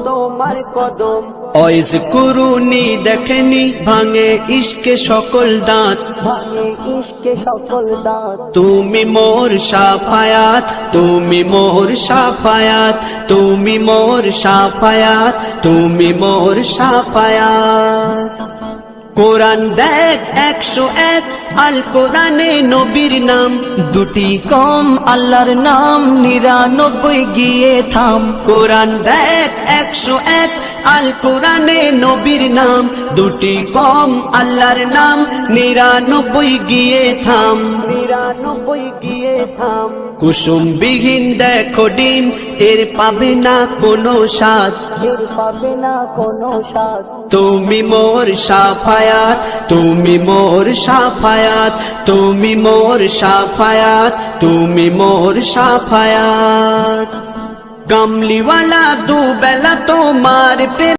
তোমার কদম। ওয়াইজ কুরুনি দেখেনি ভাঙে ইশকে সকল দাঁত, ভাঙে ইশকে সকল দাঁত। তুমি মোর শাফায়াত, তুমি মোর শাফায়াত, তুমি মোর শাফায়াত, তুমি মোর শাফায়াত। কোরআন দেখ 101, আল কোরআনে নবীর নাম, দুটি কম আল্লাহর নাম 99 গিয়ে থাম। কোরআন দেখ 101, আল কোরআনে নবীর নাম, দুটি কম আল্লাহর নাম 99 গিয়ে থাম। 99 গিয়ে থাম। কুসুম বিহীন দেখো ডিম, এর পাবে না কোনো স্বাদ, এর পাবে না কোনো স্বাদ। তুমি মোর শাফায়াত, তুমি মোর শাফায়াত, তুমি মোর শাফায়াত, তুমি মোর শাফায়াত। কামলিওয়ালা দুবেলা তোমার প্রেম